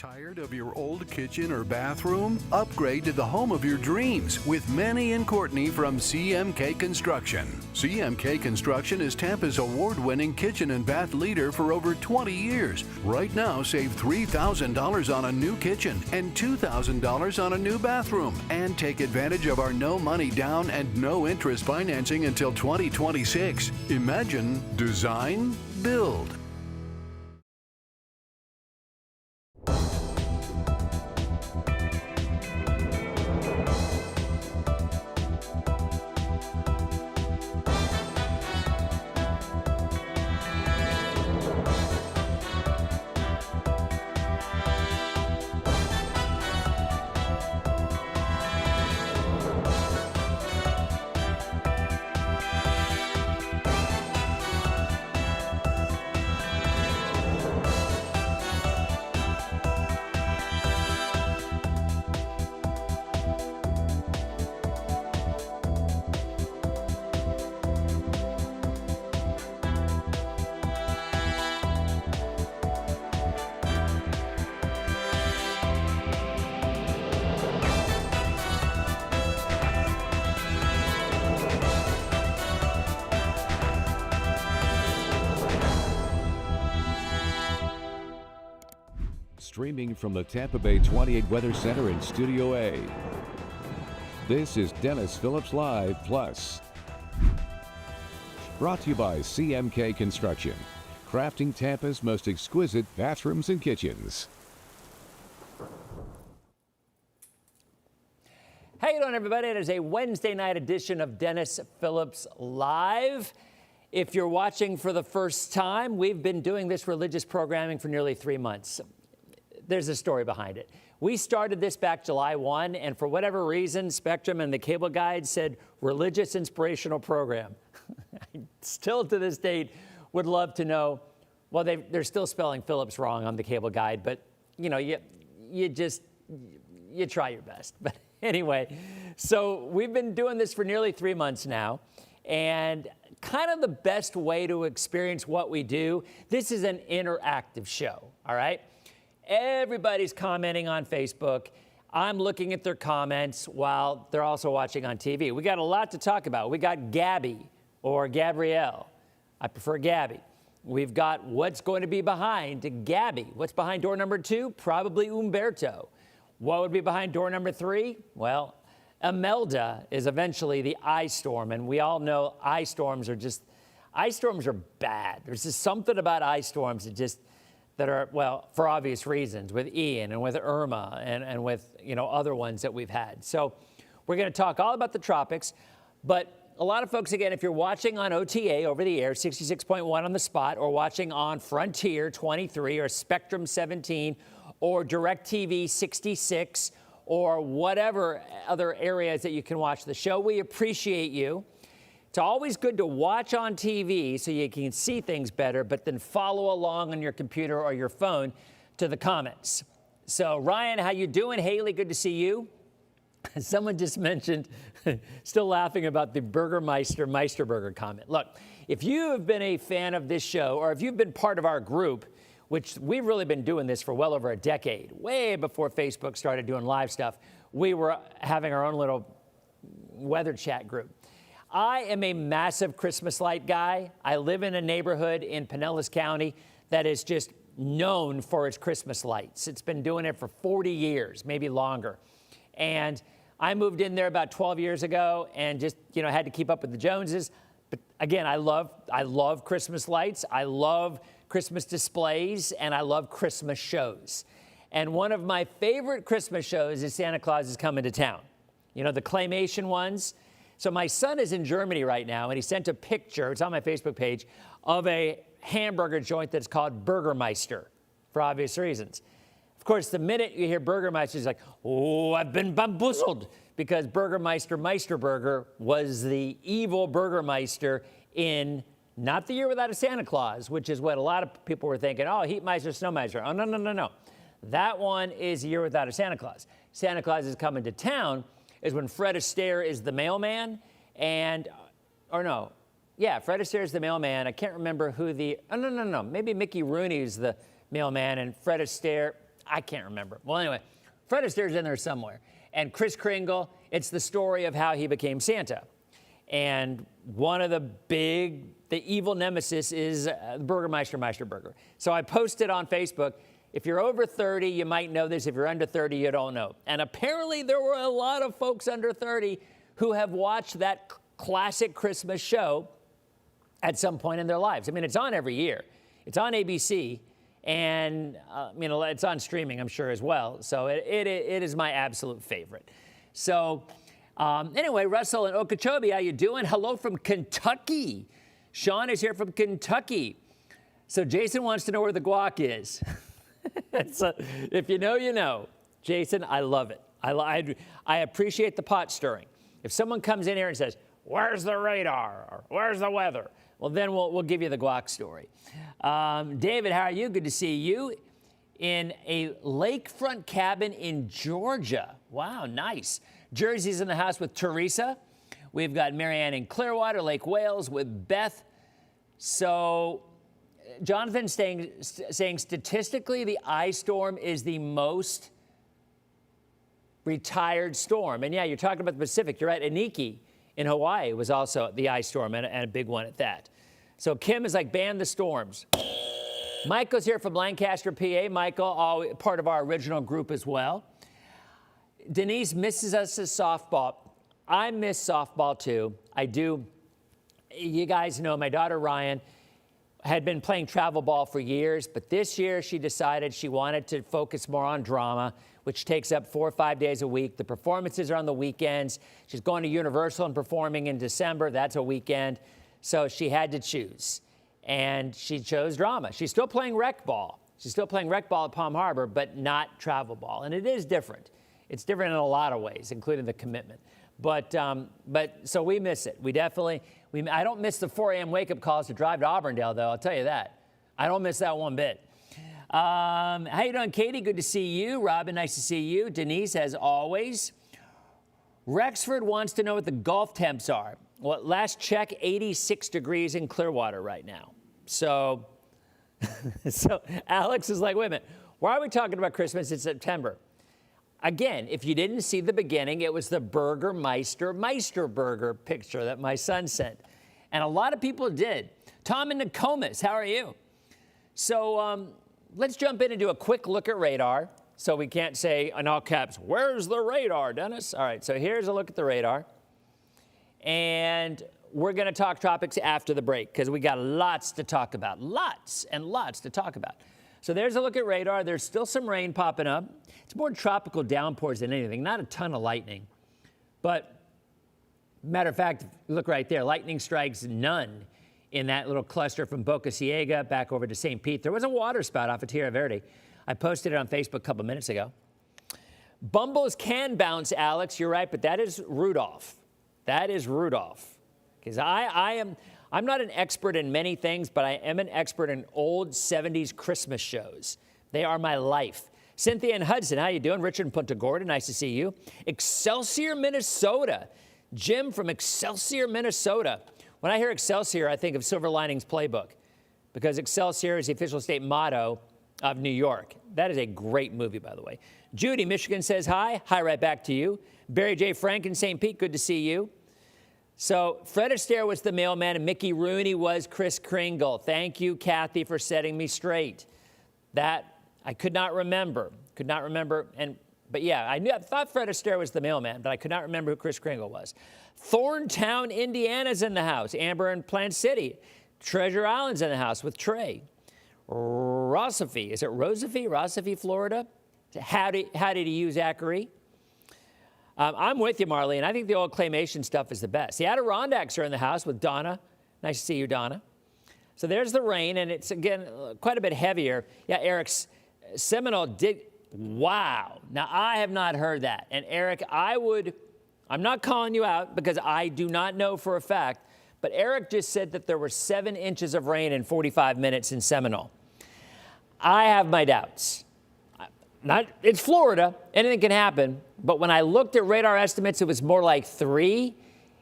Tired of your old kitchen or bathroom? Upgrade to the home of your dreams with Manny and Courtney from CMK Construction. CMK Construction is Tampa's award-winning kitchen and bath leader for over 20 years. Right now, save $3,000 on a new kitchen and $2,000 on a new bathroom. And take advantage of our no money down and no interest financing until 2026. Imagine, design, build. Streaming from the Tampa Bay 28 Weather Center in Studio A. This is Dennis Phillips Live Plus. Brought to you by CMK Construction, crafting Tampa's most exquisite bathrooms and kitchens. How you doing, everybody? It is a Wednesday night edition of Dennis Phillips Live. If you're watching for the first time, we've been doing this religious programming for nearly 3 months. There's a story behind it. We started this back July 1, and for whatever reason, Spectrum and the cable guide said religious inspirational program. I still to this date would love to know, well, they're still spelling Phillips wrong on the cable guide, but you know, you try your best. But anyway, so we've been doing this for nearly 3 months now, and kind of the best way to experience what we do, this is an interactive show, all right? Everybody's commenting on Facebook. I'm looking at their comments while they're also watching on TV. We got a lot to talk about. We got Gabby or Gabrielle. I prefer Gabby. We've got what's going to be behind Gabby. What's behind door number 2? Probably Umberto. What would be behind door number 3? Well, Imelda is eventually the ice storm, and we all know ice storms are bad. There's just something about ice storms that are, well, for obvious reasons, with Ian and with Irma and with, you know, other ones that we've had. So we're going to talk all about the tropics, but a lot of folks, again, if you're watching on OTA over the air, 66.1 on the spot, or watching on Frontier 23 or Spectrum 17 or DirecTV 66 or whatever other areas that you can watch the show, we appreciate you. It's always good to watch on TV so you can see things better, but then follow along on your computer or your phone to the comments. So, Ryan, how you doing? Haley, good to see you. Someone just mentioned, still laughing about the Meister Burger comment. Look, if you have been a fan of this show, or if you've been part of our group, which we've really been doing this for well over a decade, way before Facebook started doing live stuff, we were having our own little weather chat group. I am a massive Christmas light guy. I live in a neighborhood in Pinellas County that is just known for its Christmas lights. It's been doing it for 40 years, maybe longer. And I moved in there about 12 years ago and just, you know, had to keep up with the Joneses. But again, I love Christmas lights. I love Christmas displays, and I love Christmas shows. And one of my favorite Christmas shows is Santa Claus is Coming to Town. You know, the claymation ones. So my son is in Germany right now, and he sent a picture, it's on my Facebook page, of a hamburger joint that's called Burgermeister, for obvious reasons. Of course, the minute you hear Burgermeister, it's like, oh, I've been bamboozled, because Meister Burger was the evil Burgermeister in not the Year Without a Santa Claus, which is what a lot of people were thinking, oh, Heatmeister, Snowmeister. Oh, no. That one is Year Without a Santa Claus. Santa Claus is Coming to Town is when Fred Astaire is the mailman, Fred Astaire is the mailman. I can't remember who maybe Mickey Rooney is the mailman, and Fred Astaire, I can't remember. Well, anyway, Fred Astaire's in there somewhere. And Kris Kringle, it's the story of how he became Santa. And one of the evil nemesis is Burgermeister Meisterburger. So I posted on Facebook, if you're over 30, you might know this. If you're under 30, you don't know. And apparently there were a lot of folks under 30 who have watched that classic Christmas show at some point in their lives. I mean, it's on every year. It's on ABC, and it's on streaming, I'm sure, as well. So it is my absolute favorite. So anyway, Russell and Okeechobee, how you doing? Hello from Kentucky. Sean is here from Kentucky. So Jason wants to know where the guac is. So if you know, you know. Jason, I love it. I appreciate the pot stirring. If someone comes in here and says, where's the radar? Or where's the weather? Well, then we'll give you the guac story. David, how are you? Good to see you in a lakefront cabin in Georgia. Wow, nice. Jersey's in the house with Teresa. We've got Marianne in Clearwater, Lake Wales with Beth. So Jonathan's saying statistically the ice storm is the most retired storm. And yeah, you're talking about the Pacific. You're right. Aniki in Hawaii was also the ice storm, and a big one at that. So Kim is like, ban the storms. Michael's here from Lancaster, PA. Michael, part of our original group as well. Denise misses us as softball. I miss softball too. I do. You guys know my daughter Ryan had been playing travel ball for years, but this year she decided she wanted to focus more on drama, which takes up 4 or 5 days a week. The performances are on the weekends. She's going to Universal and performing in December. That's a weekend. So she had to choose, and she chose drama. She's still playing rec ball. She's still playing rec ball at Palm Harbor, but not travel ball, and it is different. It's different in a lot of ways, including the commitment. But so we miss it. I don't miss the 4 a.m. wake-up calls to drive to Auburndale, though. I'll tell you that. I don't miss that one bit. How you doing, Katie? Good to see you. Robin, nice to see you. Denise, as always. Rexford wants to know what the Gulf temps are. Well, last check, 86 degrees in Clearwater right now. So Alex is like, wait a minute. Why are we talking about Christmas in September? Again, if you didn't see the beginning, it was the Meisterburger picture that my son sent. And a lot of people did. Tom in Nokomis, how are you? So let's jump in and do a quick look at radar. So we can't say in all caps, where's the radar, Dennis? All right, so here's a look at the radar. And we're going to talk tropics after the break because we got lots to talk about. Lots and lots to talk about. So there's a look at radar. There's still some rain popping up. It's more tropical downpours than anything, not a ton of lightning. But matter of fact, look right there, lightning strikes none in that little cluster from Boca Ciega back over to St. Pete. There was a water spout off of Tierra Verde. I posted it on Facebook a couple minutes ago. Bumbles can bounce, Alex. You're right, but that is Rudolph. That is Rudolph. Because I'm not an expert in many things, but I am an expert in old 70s Christmas shows. They are my life. Cynthia and Hudson, how you doing? Richard and Punta Gorda, nice to see you. Excelsior, Minnesota. Jim from Excelsior, Minnesota. When I hear Excelsior, I think of Silver Linings Playbook because Excelsior is the official state motto of New York. That is a great movie, by the way. Judy, Michigan says hi. Hi right back to you. Barry J. Frank in St. Pete, good to see you. So Fred Astaire was the mailman and Mickey Rooney was Kris Kringle. Thank you, Kathy, for setting me straight. That I could not remember. But yeah, I thought Fred Astaire was the mailman, but I could not remember who Kris Kringle was. Thorntown, Indiana's in the house. Amber in Plant City. Treasure Island's in the house with Trey. Rossifee, is it Rosifee? Rossifee, Florida. How did he use Zachary? I'm with you, Marlene. I think the old claymation stuff is the best. The Adirondacks are in the house with Donna. Nice to see you, Donna. So there's the rain, and it's, again, quite a bit heavier. Yeah, Eric's Seminole did. Wow. Now, I have not heard that. And, Eric, I'm not calling you out because I do not know for a fact, but Eric just said that there were 7 inches of rain in 45 minutes in Seminole. I have my doubts. It's Florida. Anything can happen. But when I looked at radar estimates, it was more like 3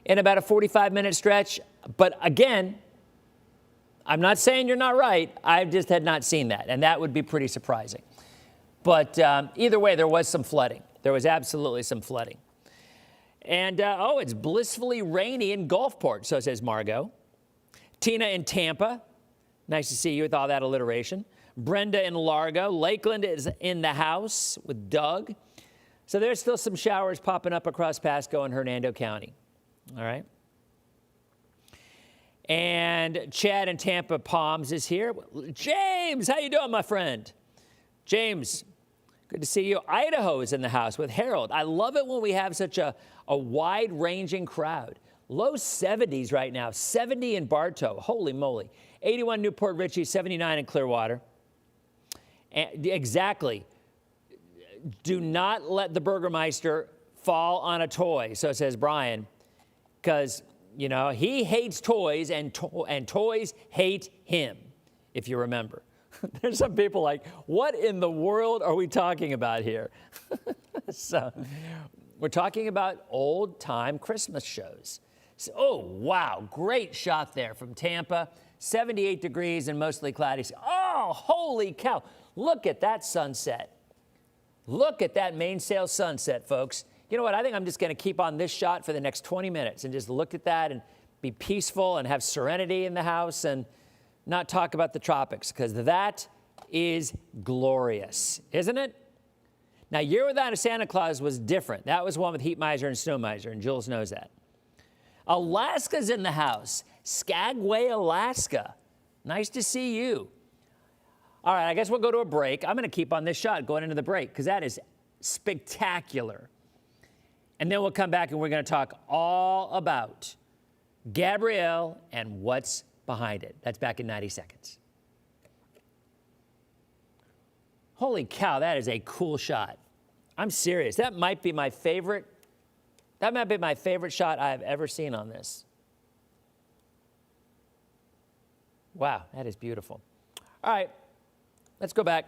in about a 45-minute stretch. But again, I'm not saying you're not right. I just had not seen that. And that would be pretty surprising. But either way, there was some flooding. There was absolutely some flooding. And, it's blissfully rainy in Gulfport, so says Margot. Tina in Tampa. Nice to see you with all that alliteration. Brenda in Largo. Lakeland is in the house with Doug. So there's still some showers popping up across Pasco and Hernando County. All right. And Chad in Tampa Palms is here. James, how you doing, my friend? James, good to see you. Idaho is in the house with Harold. I love it when we have such a wide-ranging crowd. Low 70s right now, 70 in Bartow. Holy moly. 81 Newport Richey, 79 in Clearwater. And exactly. Do not let the Burgermeister fall on a toy, so says Brian, because, you know, he hates toys and toys hate him, if you remember. There's some people like, what in the world are we talking about here? So we're talking about old-time Christmas shows. So, oh, wow, great shot there from Tampa. 78 degrees and mostly cloudy. Oh, holy cow. Look at that sunset. Look at that mainsail sunset, folks. You know what? I think I'm just going to keep on this shot for the next 20 minutes and just look at that and be peaceful and have serenity in the house and not talk about the tropics, because that is glorious, isn't it? Now, Year Without a Santa Claus was different. That was one with Heat Miser and Snow Miser, and Jules knows that. Alaska's in the house. Skagway, Alaska. Nice to see you. All right, I guess we'll go to a break. I'm going to keep on this shot going into the break because that is spectacular. And then we'll come back and we're going to talk all about Gabrielle and what's behind it. That's back in 90 seconds. Holy cow, that is a cool shot. I'm serious. That might be my favorite shot I have ever seen on this. Wow, that is beautiful. All right, let's go back.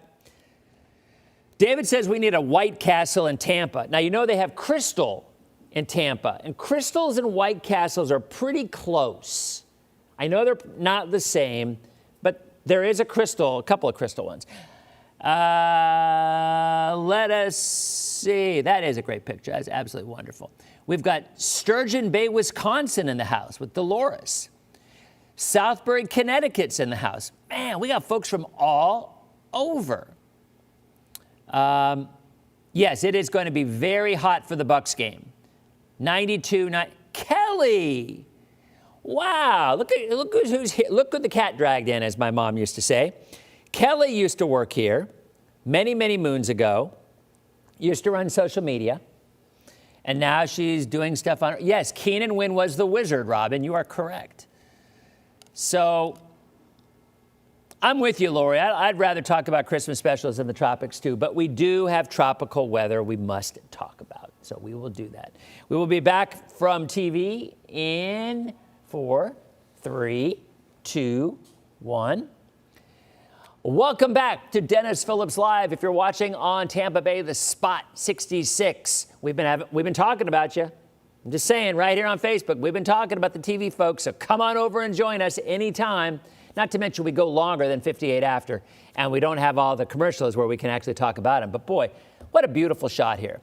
David says we need a White Castle in Tampa. Now, you know they have Crystal in Tampa, and Crystals and White Castles are pretty close. I know they're not the same, but there is a couple of Crystal ones. Let us see. That is a great picture. That's absolutely wonderful. We've got Sturgeon Bay, Wisconsin in the house with Dolores. Southbury, Connecticut's in the house. Man, we got folks from all over. Yes, it is going to be very hot for the Bucks game. 92. Kelly! Wow, look who's here. Look who the cat dragged in, as my mom used to say. Kelly used to work here many, many moons ago. Used to run social media. And now she's doing stuff on... Yes, Keenan Wynn was the wizard, Robin. You are correct. So, I'm with you, Lori. I'd rather talk about Christmas specials in the tropics, too. But we do have tropical weather we must talk about. So, we will do that. We will be back from TV in 4, 3, 2, 1. Welcome back to Dennis Phillips Live. If you're watching on Tampa Bay, the Spot 66. We've been talking about you. I'm just saying, right here on Facebook, we've been talking about the TV folks, so come on over and join us anytime. Not to mention we go longer than 58 after, and we don't have all the commercials where we can actually talk about them. But boy, what a beautiful shot here.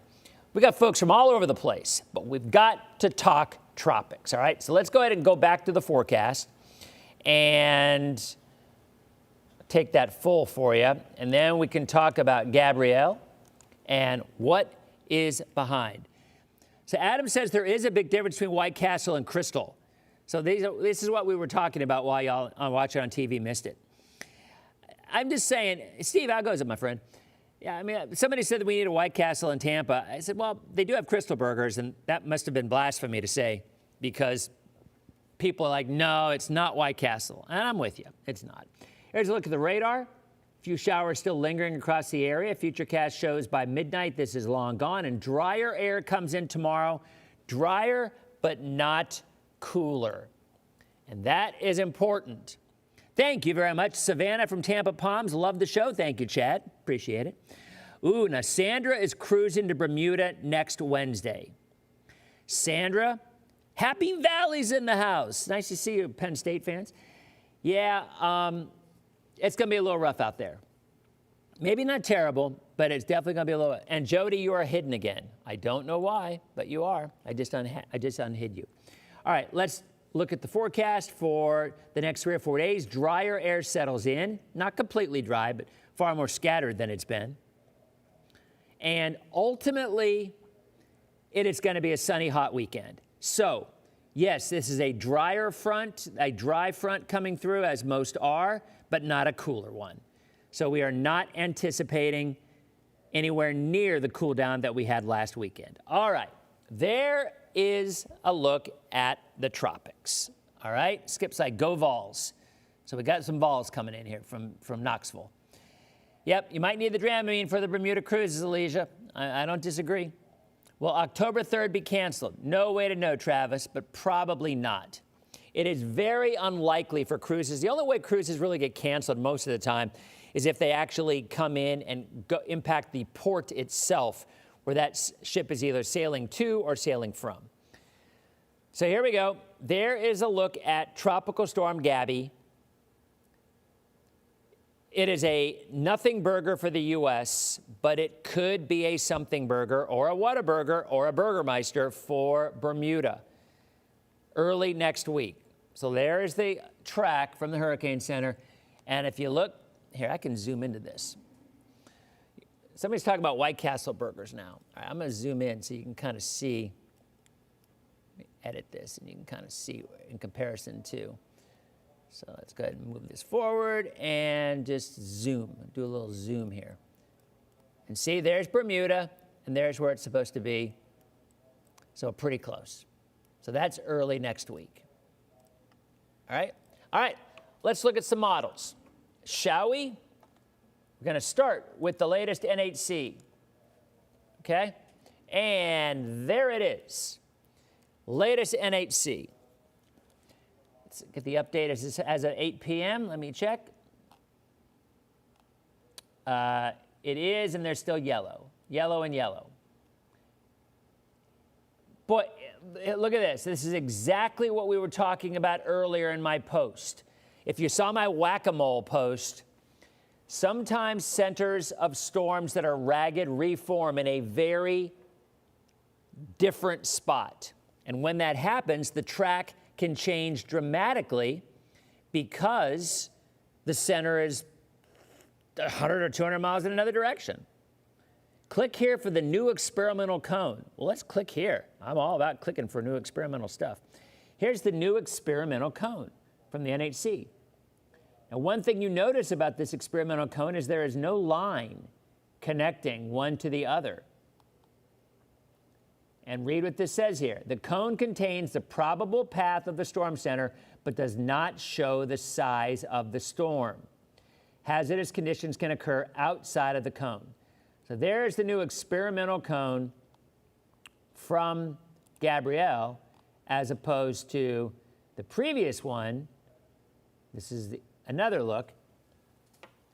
We got folks from all over the place, but we've got to talk tropics, all right? So let's go ahead and go back to the forecast and take that full for you, and then we can talk about Gabrielle and what is behind. So Adam says there is a big difference between White Castle and Crystal. So this is what we were talking about while y'all watching on TV missed it. I'm just saying, Steve, how goes it, my friend? Yeah, I mean, somebody said that we need a White Castle in Tampa. I said, well, they do have Crystal Burgers, and that must have been blasphemy to say because people are like, no, it's not White Castle. And I'm with you. It's not. Here's a look at the radar. A few showers still lingering across the area. Futurecast shows by midnight this is long gone, and drier air comes in tomorrow. Drier, but not cooler. And that is important. Thank you very much, Savannah from Tampa Palms. Love the show. Thank you, Chad. Appreciate it. Ooh, now Sandra is cruising to Bermuda next Wednesday. Sandra, Happy Valley's in the house. Nice to see you, Penn State fans. Yeah, it's going to be a little rough out there. Maybe not terrible, but it's definitely going to be a little. And Jody, you are hidden again. I don't know why, but you are. I just unhid you. All right, let's look at the forecast for the next 3 or 4 days. Drier air settles in, not completely dry, but far more scattered than it's been. And ultimately, it is going to be a sunny, hot weekend. So, yes, this is a dry front coming through, as most are, but not a cooler one. So we are not anticipating anywhere near the cool down that we had last weekend. All right, there is a look at the tropics. All right, Skip's like, go Vols. So we got some Vols coming in here from Knoxville. Yep, you might need the Dramamine for the Bermuda cruises, Alicia. I don't disagree. Will October 3rd be canceled? No way to know, Travis, but probably not. It is very unlikely for cruises. The only way cruises really get canceled most of the time is if they actually come in and impact the port itself, where that ship is either sailing to or sailing from. So here we go. There is a look at Tropical Storm Gabby. It is a nothing burger for the U.S., but it could be a something burger or a Whataburger or a Burgermeister for Bermuda early next week. So there is the track from the Hurricane Center. And if you look, here, I can zoom into this. Somebody's talking about White Castle burgers now. All right, I'm going to zoom in so you can kind of see. Let me edit this, and you can kind of see in comparison to. So let's go ahead and move this forward and just zoom, do a little zoom here. And see, there's Bermuda, and there's where it's supposed to be. So pretty close. So that's early next week. All right, let's look at some models. Shall we? We're going to start with the latest NHC. Okay? And there it is. Latest NHC. Let's get the update as at 8 p.m. Let me check. It is, and there's still yellow. Yellow and yellow. Boy, look at this. This is exactly what we were talking about earlier in my post. If you saw my whack-a-mole post, sometimes centers of storms that are ragged reform in a very different spot. And when that happens, the track can change dramatically because the center is 100 or 200 miles in another direction. Click here for the new experimental cone. Well, let's click here. I'm all about clicking for new experimental stuff. Here's the new experimental cone from the NHC. Now, one thing you notice about this experimental cone is there is no line connecting one to the other. And read what this says here. The cone contains the probable path of the storm center, but does not show the size of the storm. Hazardous conditions can occur outside of the cone. So there's the new experimental cone from Gabrielle, as opposed to the previous one. This is another look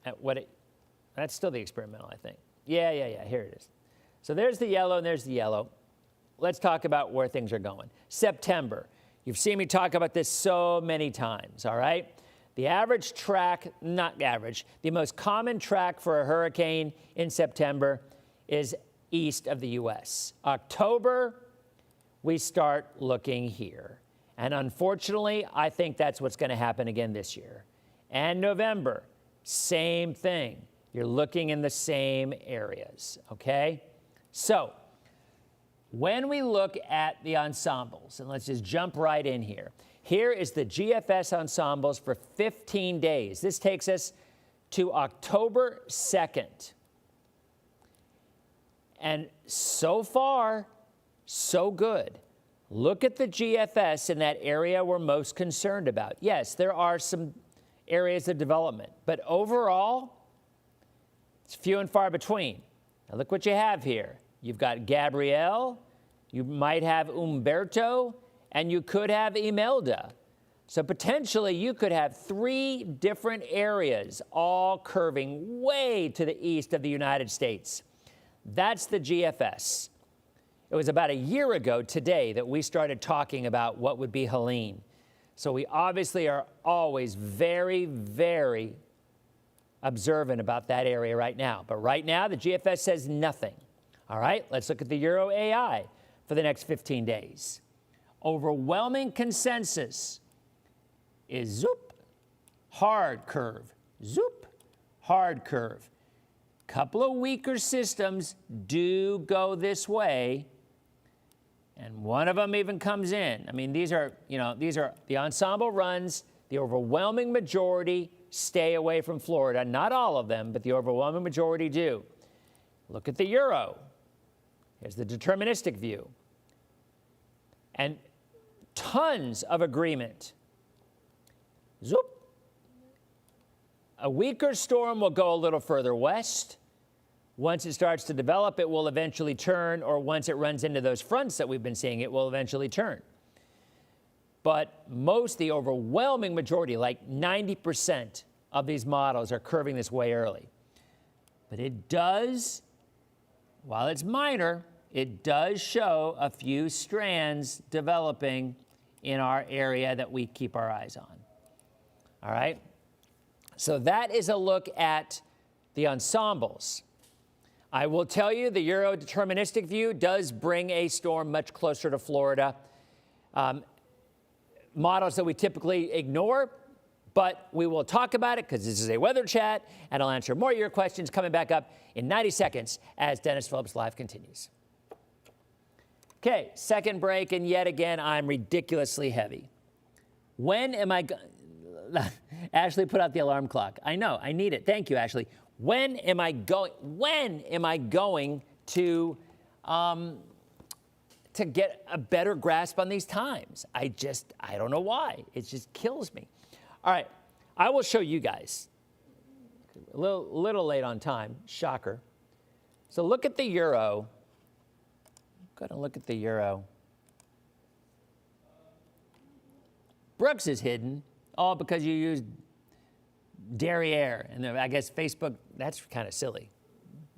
at that's still the experimental, I think. Yeah, here it is. So there's the yellow and there's the yellow. Let's talk about where things are going. September. You've seen me talk about this so many times, all right? The average track, not average, the most common track for a hurricane in September is east of the U.S. October, we start looking here. And unfortunately, I think that's what's going to happen again this year. And November, same thing. You're looking in the same areas, okay? So, when we look at the ensembles, and let's just jump right in here. Here is the GFS ensembles for 15 days. This takes us to October 2nd. And so far, so good. Look at the GFS in that area we're most concerned about. Yes, there are some areas of development, but overall, it's few and far between. Now look what you have here. You've got Gabrielle, you might have Umberto, and you could have Imelda. So potentially you could have 3 different areas all curving way to the east of the United States. That's the GFS. It was about a year ago today that we started talking about what would be Helene. So we obviously are always very, very observant about that area right now. But right now, the GFS says nothing. All right, let's look at the Euro AI for the next 15 days. Overwhelming consensus is zoop, hard curve, zoop, hard curve. Couple of weaker systems do go this way, and one of them even comes in. I mean, these are the ensemble runs. The overwhelming majority stay away from Florida. Not all of them, but the overwhelming majority do. Look at the Euro. Here's the deterministic view. And tons of agreement. Zoop. A weaker storm will go a little further west. Once it starts to develop, it will eventually turn, or once it runs into those fronts that we've been seeing, it will eventually turn. But the overwhelming majority, like 90% of these models are curving this way early. But it does, while it's minor, it does show a few strands developing in our area that we keep our eyes on. All right? So that is a look at the ensembles. I will tell you the Euro deterministic view does bring a storm much closer to Florida. Models that we typically ignore, but we will talk about it because this is a weather chat, and I'll answer more of your questions coming back up in 90 seconds as Dennis Phillips Live continues. Okay, second break, and yet again, I'm ridiculously heavy. When am I Ashley put out the alarm clock. I know, I need it. Thank you, Ashley. When am I going to get a better grasp on these times? I don't know why. It just kills me. All right, I will show you guys. A little late on time, shocker. So look at the Euro. Go ahead and look at the Euro. Brooks is hidden, all because you used derriere. And I guess Facebook, that's kind of silly.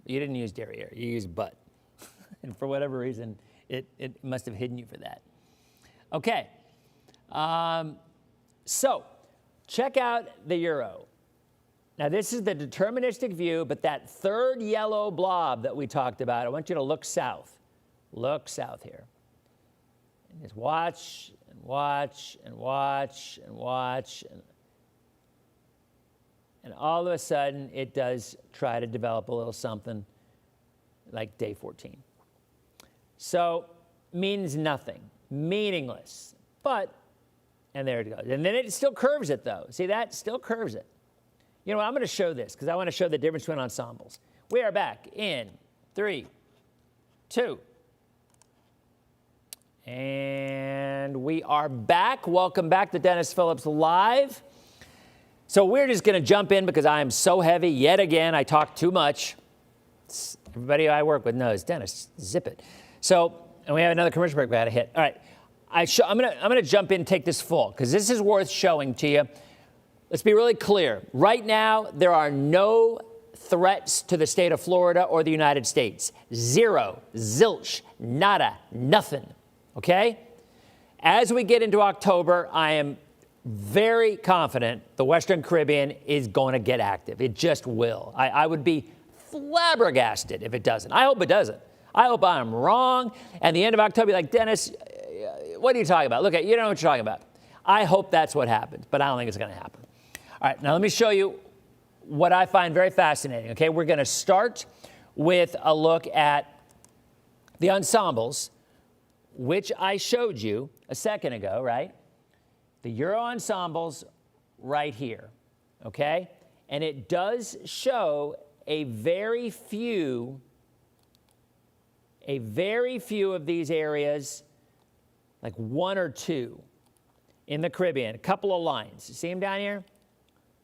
You didn't use derriere, you used butt. And for whatever reason, it must have hidden you for that. Okay, so check out the Euro. Now this is the deterministic view, but that third yellow blob that we talked about, I want you to look south. Look south here. And just watch and watch and watch and watch. And all of a sudden, it does try to develop a little something like day 14. So, means nothing, meaningless. But, and there it goes. And then it still curves it, though. See that? Still curves it. You know what? I'm going to show this because I want to show the difference between ensembles. We are back in 3, 2. And we are back. Welcome back to Dennis Phillips Live. So we're just going to jump in because I am so heavy. Yet again, I talk too much. Everybody I work with knows, Dennis, zip it. So, and we have another commercial break we had to hit. All right, I'm going to jump in and take this full because this is worth showing to you. Let's be really clear. Right now, there are no threats to the state of Florida or the United States. Zero, zilch, nada, nothing. Okay? As we get into October, I am very confident the Western Caribbean is going to get active. It just will. I would be flabbergasted if it doesn't. I hope it doesn't. I hope I'm wrong. And the end of October, like, Dennis, what are you talking about? Look, you don't know what you're talking about. I hope that's what happens, but I don't think it's going to happen. All right, now let me show you what I find very fascinating. Okay, we're going to start with a look at the ensembles, which I showed you a second ago, right? The Euro ensembles right here, okay? And it does show a very few of these areas, like one or two in the Caribbean, a couple of lines. You see them down here?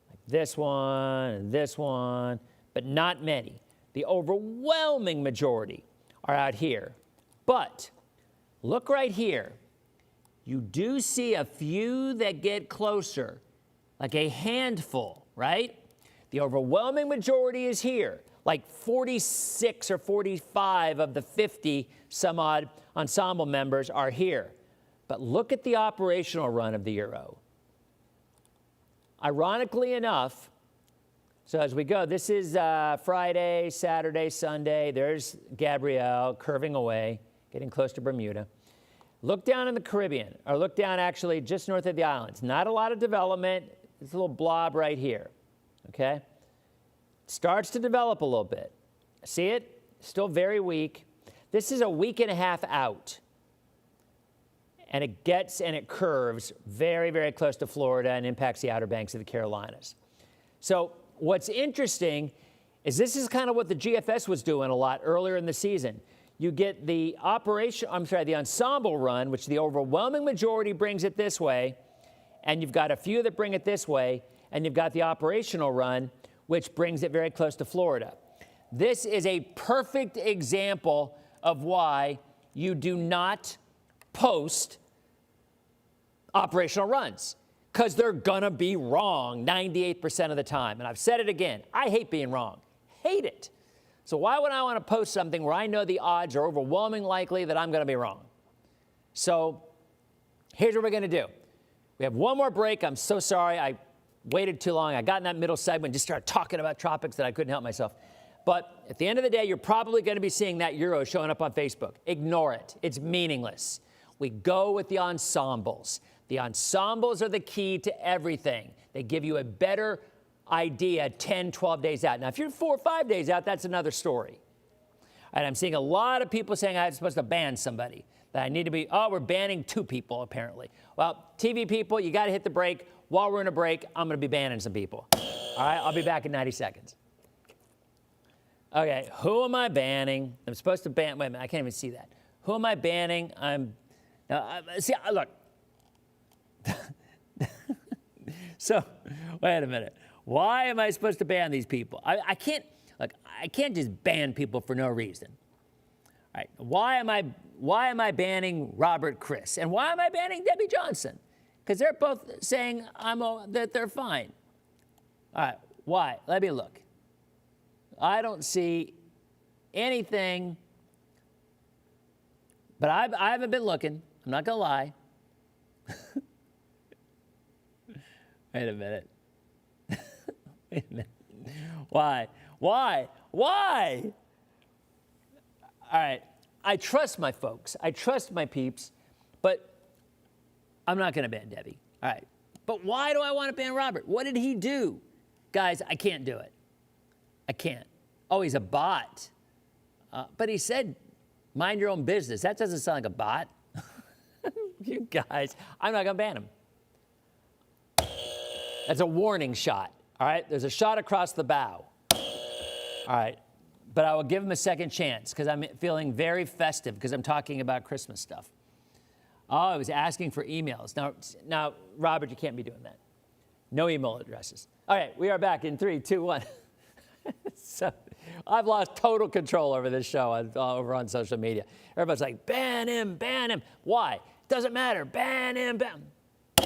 Like this one and this one, but not many. The overwhelming majority are out here. But look right here. You do see a few that get closer, like a handful, right? The overwhelming majority is here, like 46 or 45 of the 50 some odd ensemble members are here. But look at the operational run of the Euro. Ironically enough, So as we go, this is Friday, Saturday, Sunday. There's Gabrielle curving away, getting close to Bermuda. Look down in the Caribbean, or look down actually just north of the islands. Not a lot of development. It's a little blob right here, okay? Starts to develop a little bit. See it? Still very weak. This is a week and a half out. And it gets and it curves very, very close to Florida and impacts the Outer Banks of the Carolinas. So what's interesting is this is kind of what the GFS was doing a lot earlier in the season. You get the ensemble run, which the overwhelming majority brings it this way, and you've got a few that bring it this way, and you've got the operational run, which brings it very close to Florida. This is a perfect example of why you do not post operational runs, because they're gonna be wrong 98% of the time. And I've said it again, I hate being wrong, hate it. So why would I want to post something where I know the odds are overwhelmingly likely that I'm going to be wrong? So here's what we're going to do. We have one more break. I'm so sorry I waited too long. I got in that middle segment and just started talking about tropics that I couldn't help myself. But at the end of the day, you're probably going to be seeing that euro showing up on Facebook. Ignore it. It's meaningless. We go with the ensembles. The ensembles are the key to everything. They give you a better idea 10, 12 days out. Now, if you're 4 or 5 days out, that's another story. And I'm seeing a lot of people saying I'm supposed to ban somebody, that I need to be, we're banning 2 people, apparently. Well, TV people, you got to hit the break. While we're in a break, I'm going to be banning some people. All right, I'll be back in 90 seconds. Okay, who am I banning? I'm supposed to ban, wait a minute, I can't even see that. Who am I banning? Look. So, wait a minute. Why am I supposed to ban these people? I can't just ban people for no reason. All right, why am I banning Robert Chris? And why am I banning Debbie Johnson? Because they're both saying that they're fine. All right, why? Let me look. I don't see anything, but I haven't been looking. I'm not going to lie. Wait a minute. Wait a minute. Why? All right. I trust my folks. I trust my peeps, but I'm not going to ban Debbie. All right. But why do I want to ban Robert? What did he do? Guys, I can't do it. I can't. Oh, he's a bot. But he said, mind your own business. That doesn't sound like a bot. You guys, I'm not going to ban him. That's a warning shot. All right, there's a shot across the bow. All right, but I will give him a second chance because I'm feeling very festive because I'm talking about Christmas stuff. Oh, I was asking for emails. Now, Robert, you can't be doing that. No email addresses. All right, we are back in 3, 2, 1. So I've lost total control over this show over on social media. Everybody's like, ban him, ban him. Why? Doesn't matter. Ban him, ban him. All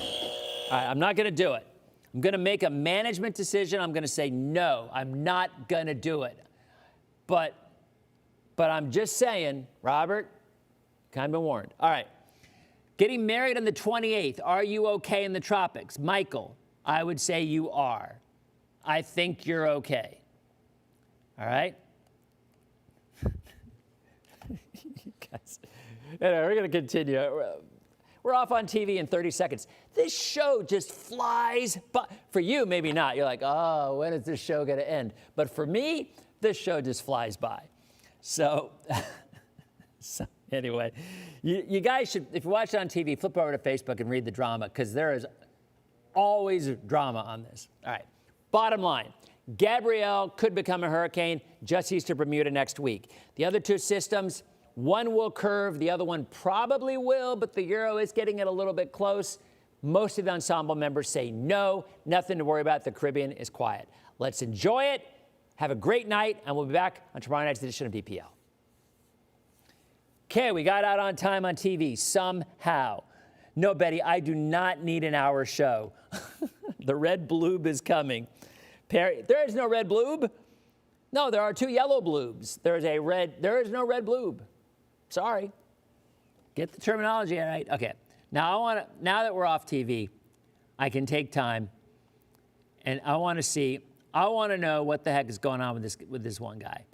right, I'm not going to do it. I'm going to make a management decision. I'm going to say, no, I'm not going to do it. But I'm just saying, Robert, kind of been warned. All right. Getting married on the 28th. Are you okay in the tropics? Michael, I would say you are. I think you're okay. All right? You guys, anyway, we're going to continue. We're off on TV in 30 seconds. This show just flies by. For you, maybe not. You're like, oh, when is this show going to end? But for me, this show just flies by. So anyway, you guys should, if you watch it on TV, flip over to Facebook and read the drama, because there is always drama on this. All right, bottom line, Gabrielle could become a hurricane just east of Bermuda next week. The other 2 systems, one will curve, the other one probably will, but the Euro is getting it a little bit close. Most of the ensemble members say no, nothing to worry about. The Caribbean is quiet. Let's enjoy it. Have a great night, and we'll be back on tomorrow night's edition of DPL. Okay, we got out on time on TV, somehow. No, Betty, I do not need an hour show. The red bloob is coming. Perry, there is no red bloob. No, there are 2 yellow bloobs. There is no red bloob. Sorry. Get the terminology right. Okay. Now that we're off TV, I can take time and I want to see, I want to know what the heck is going on with this one guy.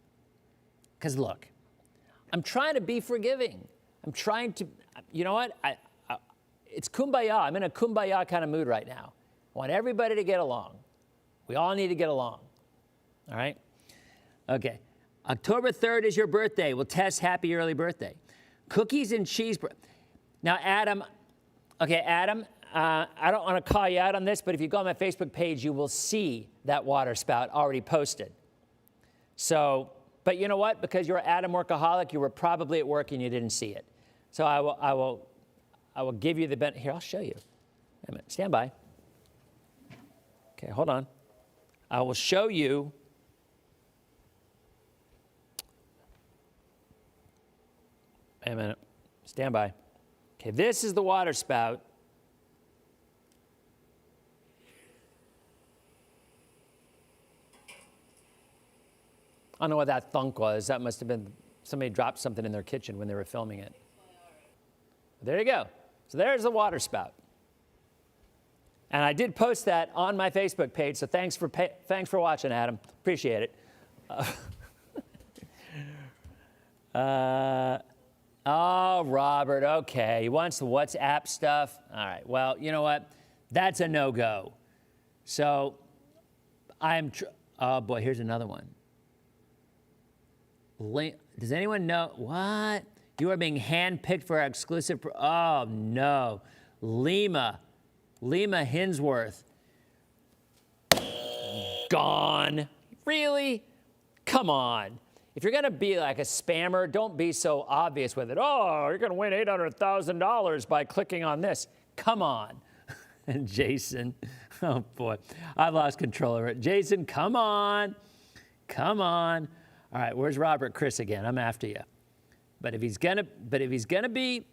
Because look, I'm trying to be forgiving. I'm trying to, you know what? It's kumbaya. I'm in a kumbaya kind of mood right now. I want everybody to get along. We all need to get along. All right? Okay. October 3rd is your birthday. Well, Tess, happy early birthday. Cookies and cheese. Now, Adam, I don't want to call you out on this, but if you go on my Facebook page, you will see that water spout already posted. So, but you know what? Because you're an Adam workaholic, you were probably at work and you didn't see it. So I will give you the benefit. Here, I'll show you. Wait a minute. Stand by. Okay, hold on. I will show you. Wait a minute. Stand by. Okay, this is the water spout. I don't know what that thunk was. That must have been somebody dropped something in their kitchen when they were filming it. There you go. So there's the water spout. And I did post that on my Facebook page, so thanks for watching, Adam. Appreciate it. Oh, Robert, okay. He wants the WhatsApp stuff. All right, well, you know what? That's a no-go. So oh, boy, here's another one. Does anyone know? What? You are being handpicked for our exclusive. Oh, no. Lima Hinsworth. Gone. Really? Come on. If you're going to be like a spammer, don't be so obvious with it. Oh, you're going to win $800,000 by clicking on this. Come on. And Jason, oh boy, I've lost control of it. Jason, come on. Come on. All right, where's Robert Chris again? I'm after you. But if he's gonna be,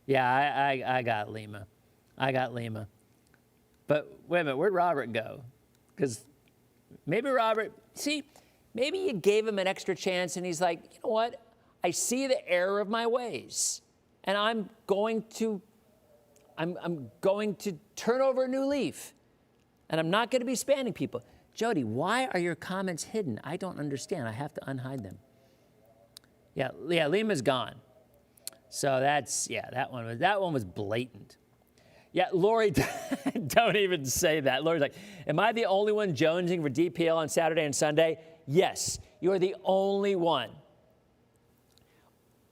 yeah, I got Lima. I got Lima. But wait a minute, where'd Robert go? Because maybe Robert, maybe you gave him an extra chance and he's like, you know what? I see the error of my ways. And I'm going to turn over a new leaf. And I'm not going to be spamming people. Jody, why are your comments hidden? I don't understand. I have to unhide them. Yeah, Lima's gone. So that one was blatant. Yeah, Lori, don't even say that. Lori's like, am I the only one jonesing for DPL on Saturday and Sunday? Yes, you're the only one.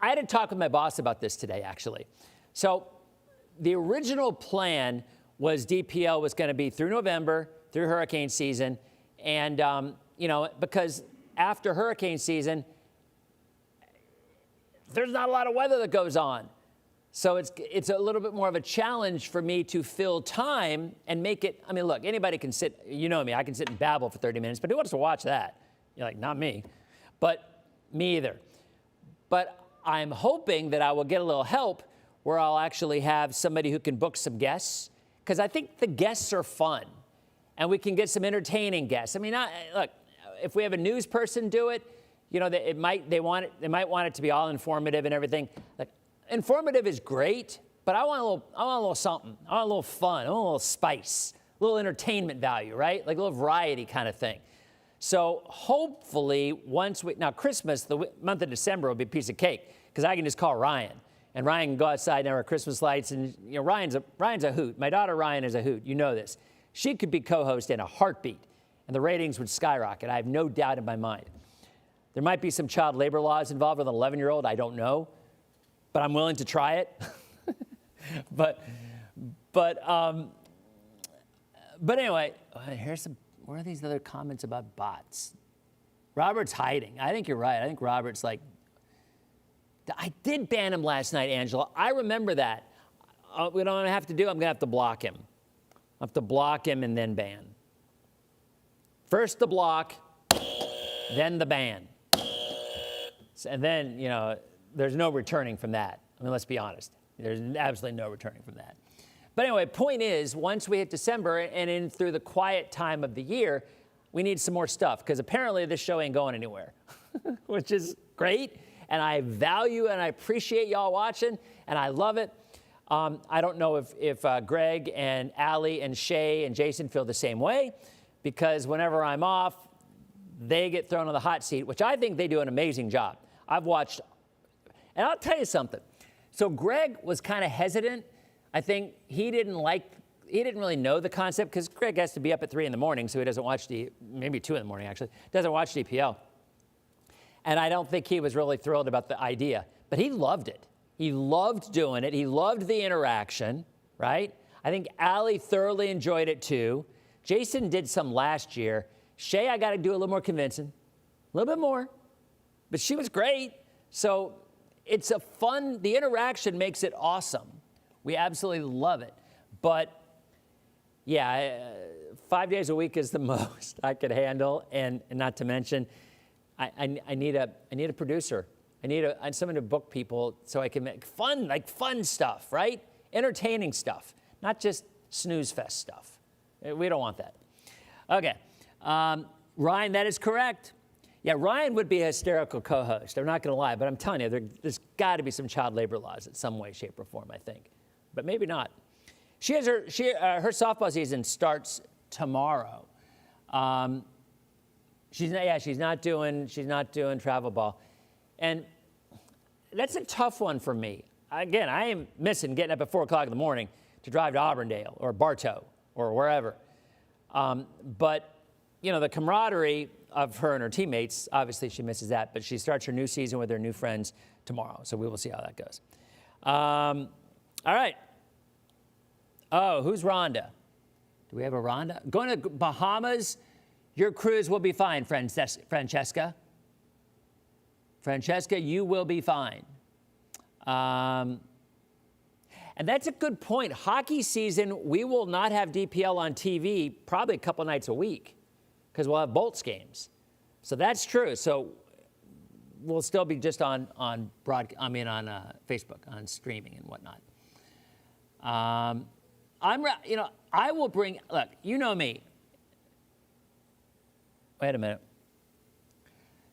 I had a talk with my boss about this today, actually. So the original plan was DPL was going to be through November, through hurricane season. And, because after hurricane season, there's not a lot of weather that goes on. So it's a little bit more of a challenge for me to fill time and make it. I mean, look, anybody can sit, you know me, I can sit and babble for 30 minutes, but who wants to watch that? You're like, not me. But me either. But I'm hoping that I will get a little help where I'll actually have somebody who can book some guests, because I think the guests are fun. And we can get some entertaining guests. I mean, look, if we have a news person do it, they might want it to be all informative and everything. Like, informative is great, but I want a little something. I want a little fun. I want a little spice, a little entertainment value, right? Like a little variety kind of thing. So hopefully now Christmas, the month of December will be a piece of cake, because I can just call Ryan. And Ryan can go outside and have our Christmas lights. And Ryan's a hoot. My daughter Ryan is a hoot. You know this. She could be co-host in a heartbeat, and the ratings would skyrocket. I have no doubt in my mind. There might be some child labor laws involved with an 11-year-old. I don't know, but I'm willing to try it. But anyway, where are these other comments about bots? Robert's hiding. I think you're right. I think Robert's like, I did ban him last night, Angela. I remember that. What I'm gonna have to do, I'm gonna have to block him. I have to block him and then ban. First the block, then the ban. And then, there's no returning from that. I mean, let's be honest. There's absolutely no returning from that. But anyway, point is, once we hit December and in through the quiet time of the year, we need some more stuff, because apparently this show ain't going anywhere, which is great. And I value and I appreciate y'all watching, and I love it. I don't know if Greg and Allie and Shay and Jason feel the same way, because whenever I'm off, they get thrown on the hot seat, which I think they do an amazing job. I've watched, and I'll tell you something. So Greg was kind of hesitant. I think he didn't really know the concept because Greg has to be up at 3 in the morning, so he doesn't watch maybe 2 in the morning actually, doesn't watch DPL. And I don't think he was really thrilled about the idea, but he loved it. He loved doing it. He loved the interaction, right? I think Allie thoroughly enjoyed it too. Jason did some last year. Shay, I got to do a little more convincing, a little bit more, but she was great. So it's a fun, the interaction makes it awesome. We absolutely love it. But yeah, 5 days a week is the most I could handle. And not to mention, I need a producer. I need someone to book people so I can make fun stuff, right? Entertaining stuff, not just snooze fest stuff. We don't want that. Okay, Ryan, that is correct. Yeah, Ryan would be a hysterical co-host. I'm not going to lie, but I'm telling you, there's got to be some child labor laws in some way, shape, or form, I think. But maybe not. She has her softball season starts tomorrow. She's not doing travel ball. And that's a tough one for me. Again, I am missing getting up at 4 o'clock in the morning to drive to Auburndale or Bartow or wherever. But, you know, the camaraderie of her and her teammates, obviously she misses that, but she starts her new season with her new friends tomorrow. So we will see how that goes. All right. Oh, who's Rhonda? Do we have a Rhonda? Going to Bahamas, your cruise will be fine, Francesca. Francesca, you will be fine. And that's a good point. Hockey season, we will not have DPL on TV probably a couple nights a week because we'll have Bolts games. So that's true. So we'll still be just on Facebook, on streaming and whatnot. I will bring, look, you know me. Wait a minute.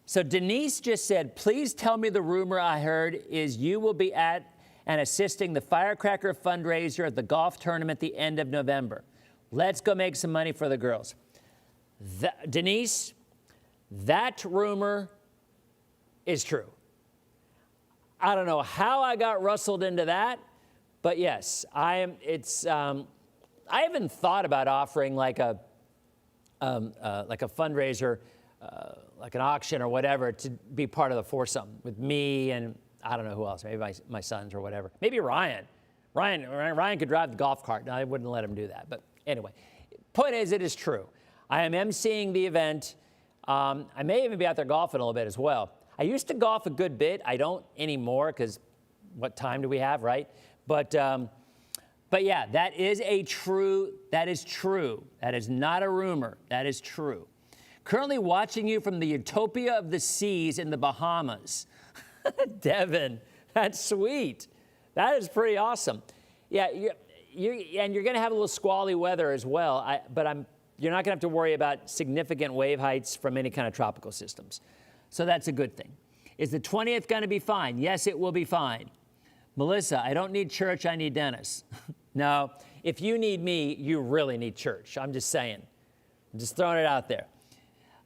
So Denise just said, please tell me the rumor I heard is you will be at and assisting the Firecracker fundraiser at the golf tournament at the end of November. Let's go make some money for the girls. Denise, that rumor is true. I don't know how I got rustled into that, but yes, I haven't thought about offering like a fundraiser, like an auction or whatever, to be part of the foursome with me and I don't know who else, maybe my sons or whatever. Maybe Ryan. Ryan could drive the golf cart. No, I wouldn't let him do that. But anyway, point is, it is true. I am emceeing the event. I may even be out there golfing a little bit as well. I used to golf a good bit. I don't anymore because what time do we have, right? But yeah, that is true. That is not a rumor. That is true. Currently watching you from the utopia of the seas in the Bahamas. Devin, that's sweet. That is pretty awesome. Yeah, and you're going to have a little squally weather as well. You're not going to have to worry about significant wave heights from any kind of tropical systems. So that's a good thing. Is the 20th going to be fine? Yes, it will be fine. Melissa, I don't need church, I need Dennis. No, if you need me, you really need church. I'm just saying. I'm just throwing it out there.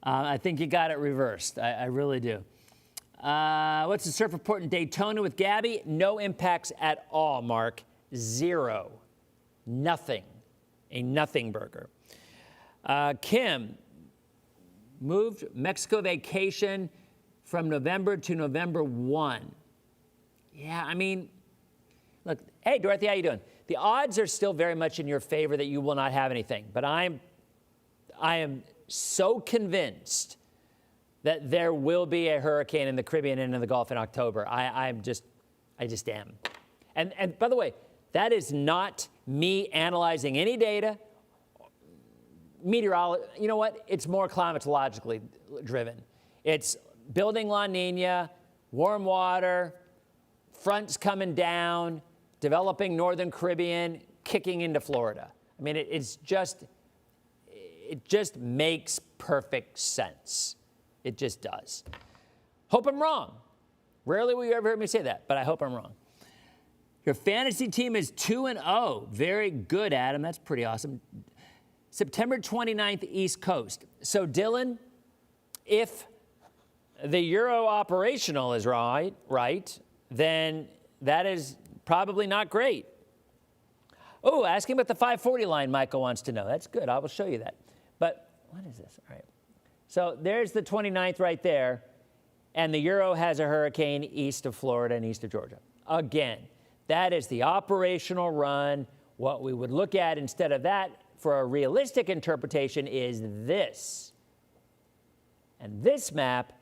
I think you got it reversed. I really do. What's the surf report in Daytona with Gabby? No impacts at all, Mark. Zero. Nothing. A nothing burger. Kim, moved Mexico vacation from November to November 1. Yeah, I mean, look, hey, Dorothy, how you doing? The odds are still very much in your favor that you will not have anything, but I am so convinced that there will be a hurricane in the Caribbean and in the Gulf in October. I just am. And by the way, that is not me analyzing any data. Meteorology, you know what? It's more climatologically driven. It's building La Nina, warm water, fronts coming down, developing northern Caribbean, kicking into Florida. I mean, it just makes perfect sense. It just does. Hope I'm wrong. Rarely will you ever hear me say that, but I hope I'm wrong. Your fantasy team is 2-0. Very good, Adam. That's pretty awesome. September 29th, East Coast. So, Dylan, if the Euro operational is right, then that is probably not great. Oh, asking about the 540 line, Michael wants to know. That's good. I will show you that. But what is this? All right. So there's the 29th right there, and the Euro has a hurricane east of Florida and east of Georgia. Again, that is the operational run. What we would look at instead of that for a realistic interpretation is this. And this map,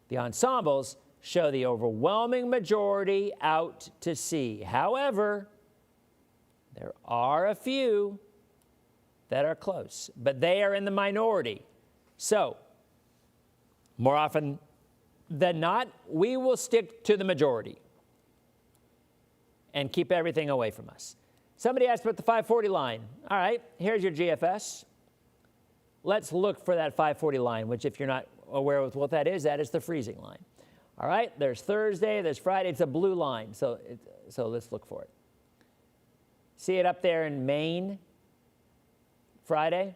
the ensembles, show the overwhelming majority out to sea. However, there are a few that are close, but they are in the minority. So, more often than not, we will stick to the majority and keep everything away from us. Somebody asked about the 540 line. All right, here's your GFS. Let's look for that 540 line, which if you're not aware of what that is the freezing line. All right, there's Thursday, there's Friday. It's a blue line, so let's look for it. See it up there in Maine, Friday?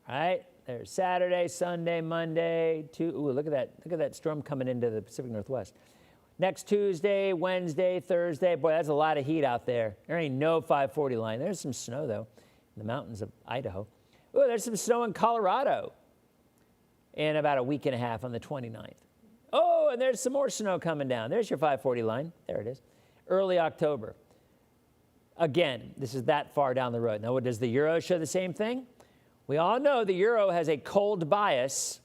All right, there's Saturday, Sunday, Monday, ooh, look at that storm coming into the Pacific Northwest. Next Tuesday, Wednesday, Thursday. Boy, that's a lot of heat out there. There ain't no 540 line. There's some snow, though, in the mountains of Idaho. Ooh, there's some snow in Colorado in about a week and a half on the 29th. Oh, and there's some more snow coming down. There's your 540 line. There it is. Early October. Again, this is that far down the road. Now, does the Euro show the same thing? We all know the Euro has a cold bias,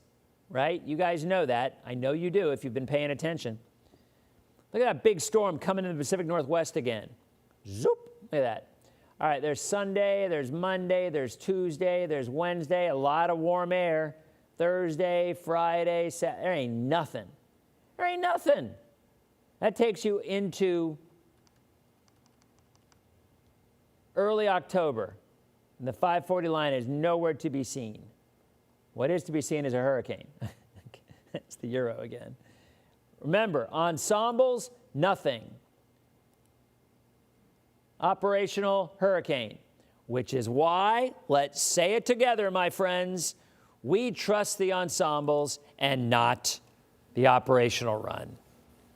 right? You guys know that. I know you do if you've been paying attention. Look at that big storm coming in the Pacific Northwest again. Zoop, look at that. All right, there's Sunday, there's Monday, there's Tuesday, there's Wednesday, a lot of warm air. Thursday, Friday, Saturday, there ain't nothing. There ain't nothing. That takes you into early October. And the 540 line is nowhere to be seen. What is to be seen is a hurricane. It's the Euro again. Remember, ensembles, nothing. Operational hurricane, which is why, let's say it together, my friends, we trust the ensembles and not the operational run.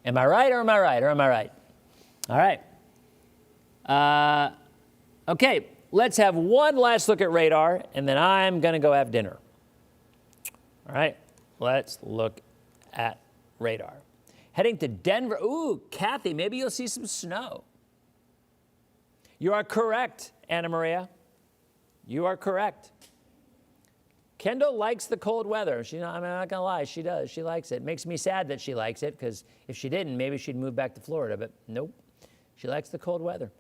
Am I right or am I right or am I right? All right. Okay, let's have one last look at radar, and then I'm going to go have dinner. All right, let's look at radar. Heading to Denver. Ooh, Kathy, maybe you'll see some snow. You are correct, Anna Maria. You are correct. Kendall likes the cold weather. I'm not going to lie, she does. She likes it. It makes me sad that she likes it, because if she didn't, maybe she'd move back to Florida. But nope, she likes the cold weather.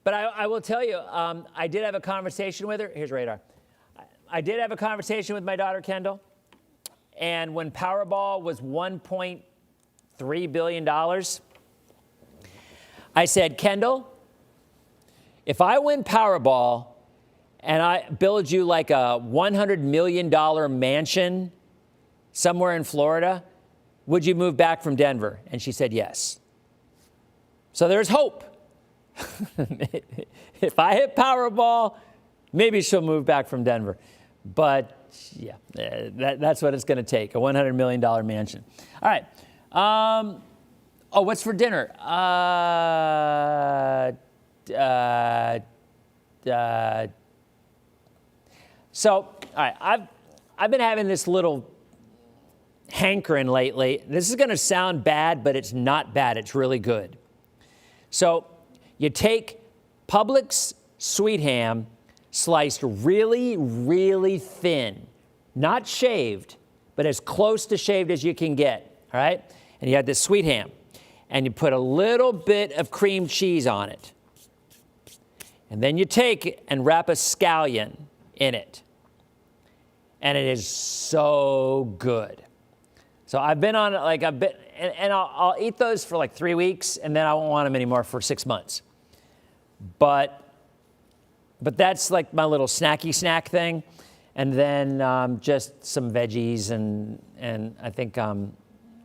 But I will tell you, I did have a conversation with her. Here's radar. I did have a conversation with my daughter, Kendall. And when Powerball was $1.3 billion, I said, Kendall, if I win Powerball and I build you like a $100 million mansion somewhere in Florida, would you move back from Denver? And she said yes. So there's hope. If I hit Powerball, maybe she'll move back from Denver. But yeah, that's what it's going to take, a $100 million mansion. All right. Oh, what's for dinner? So, all right, I've been having this little hankering lately. This is going to sound bad, but it's not bad. It's really good. So you take Publix sweet ham, sliced really, really thin, not shaved, but as close to shaved as you can get, all right? And you have this sweet ham, and you put a little bit of cream cheese on it. And then you take it and wrap a scallion in it. And it is so good. So I've been on like a bit, and I'll eat those for like 3 weeks, and then I won't want them anymore for 6 months. But that's like my little snacky snack thing. And then just some veggies and I think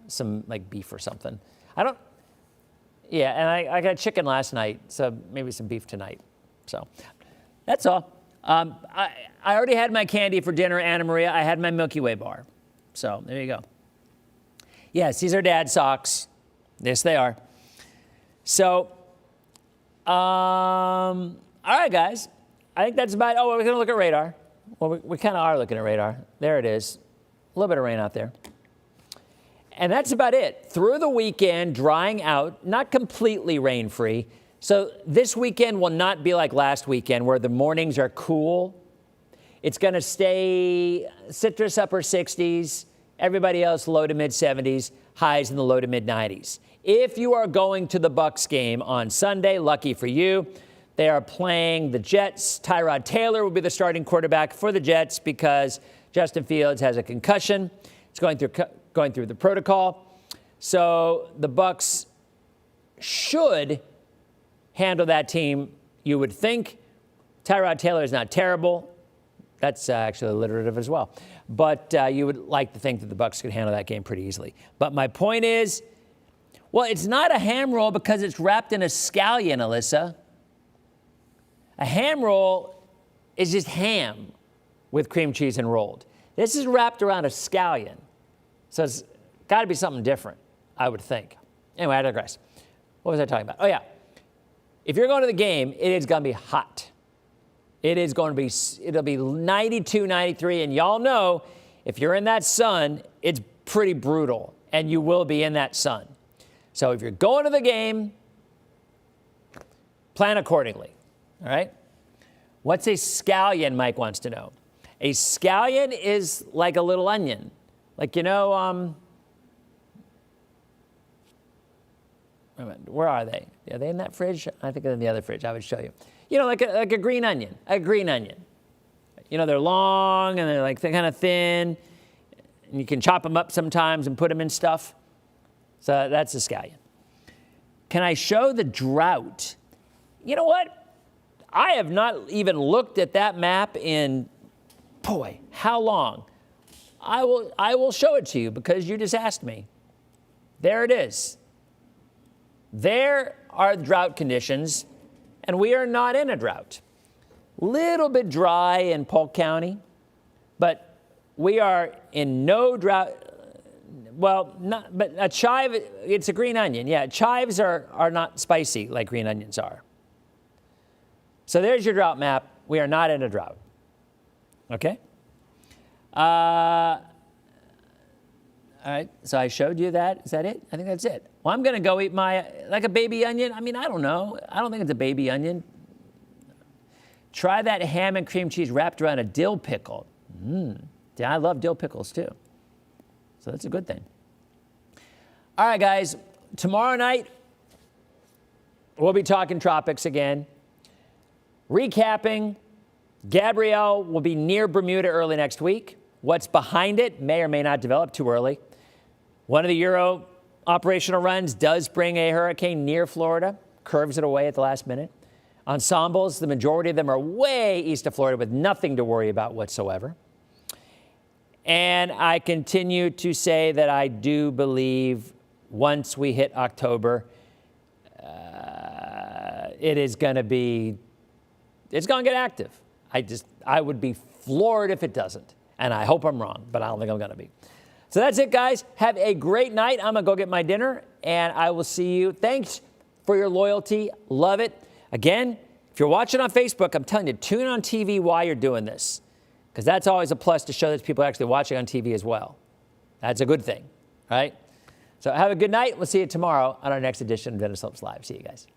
some like beef or something. And I got chicken last night, so maybe some beef tonight. So that's all. I already had my candy for dinner, Anna Maria. I had my Milky Way bar. So there you go. Yes, these are Dad's socks. Yes, they are. So, all right, guys. I think that's about it. Oh, we're going to look at radar. Well, we kind of are looking at radar. There it is. A little bit of rain out there. And that's about it. Through the weekend, drying out, not completely rain-free. So this weekend will not be like last weekend where the mornings are cool. It's going to stay citrus upper 60s, everybody else low to mid 70s, highs in the low to mid 90s. If you are going to the Bucs game on Sunday, lucky for you, they are playing the Jets. Tyrod Taylor will be the starting quarterback for the Jets because Justin Fields has a concussion. It's going through the protocol. So the Bucs should handle that team, you would think. Tyrod Taylor is not terrible. That's actually alliterative as well. But you would like to think that the Bucs could handle that game pretty easily. But my point is, well, it's not a ham roll because it's wrapped in a scallion, Alyssa. A ham roll is just ham with cream cheese and rolled. This is wrapped around a scallion. So it's got to be something different, I would think. Anyway, I digress. What was I talking about? Oh, yeah. If you're going to the game, it is going to be hot. It'll be 92, 93, and y'all know if you're in that sun, it's pretty brutal, and you will be in that sun. So if you're going to the game, plan accordingly, all right? What's a scallion, Mike wants to know. A scallion is like a little onion. Like, where are they? Are they in that fridge? I think they're in the other fridge. I would show you. Like a green onion. A green onion. They're long and they're kind of thin. And you can chop them up sometimes and put them in stuff. So that's a scallion. Can I show the drought? You know what? I have not even looked at that map in, boy, how long? I will show it to you because you just asked me. There it is. There are drought conditions, and we are not in a drought. Little bit dry in Polk County, but we are in no drought. Well, but a chive, it's a green onion. Yeah, chives are not spicy like green onions are. So there's your drought map. We are not in a drought. Okay? All right, so I showed you that. Is that it? I think that's it. Well, I'm going to go eat like a baby onion. I mean, I don't know. I don't think it's a baby onion. Try that ham and cream cheese wrapped around a dill pickle. Yeah, I love dill pickles too. So that's a good thing. All right, guys. Tomorrow night, we'll be talking Tropics again. Recapping, Gabrielle will be near Bermuda early next week. What's behind it may or may not develop too early. One of the Euro operational runs does bring a hurricane near Florida, curves it away at the last minute. Ensembles, the majority of them are way east of Florida with nothing to worry about whatsoever. And I continue to say that I do believe once we hit October, it's going to get active. I would be floored if it doesn't. And I hope I'm wrong, but I don't think I'm going to be. So that's it, guys. Have a great night. I'm going to go get my dinner, and I will see you. Thanks for your loyalty. Love it. Again, if you're watching on Facebook, I'm telling you, tune in on TV while you're doing this, because that's always a plus to show that people are actually watching on TV as well. That's a good thing, right? So have a good night. We'll see you tomorrow on our next edition of Dennis Phillips Live. See you guys.